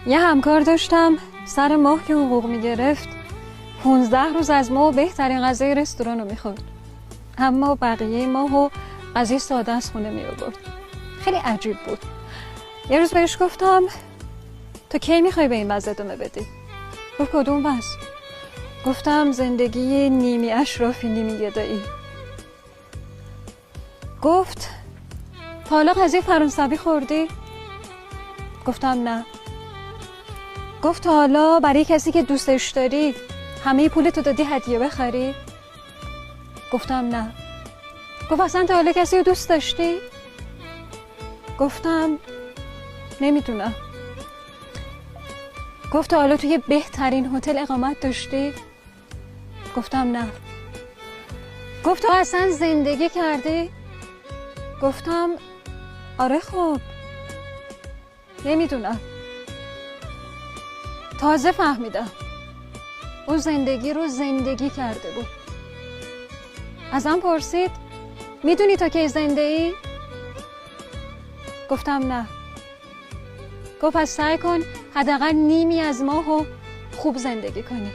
یه همکار داشتم سر ماه که حقوق میگرفت 15 روز از ما بهترین غذای رستوران رو میخورد، اما بقیه ماهو غذای ساده از خونه می آورد. خیلی عجیب بود. یه روز بهش گفتم تو کی میخوای به این وضع ادامه بدی؟ گفت کدوم وضع؟ گفتم زندگی نیمی اشرافی نیمی گدایی. گفت تا حالا غذای فرانسوی خوردی؟ گفتم نه. گفت تا حالا برای کسی که دوستش داری همه پولتو دادی هدیه بخری؟ گفتم نه. گفت اصلا تا حالا کسی رو دوست داشتی؟ گفتم نمیدونم. گفت تا حالا توی بهترین هتل اقامت داشتی؟ گفتم نه. گفت تو اصلا زندگی کردی؟ گفتم آره. خب نمیدونم. تازه فهمیدم اون زندگی رو زندگی کرده بود. ازم پرسید میدونی تا کی زنده ای؟ گفتم نه. گفت پس سعی کن حداقل نیمی از ماهو خوب زندگی کنی.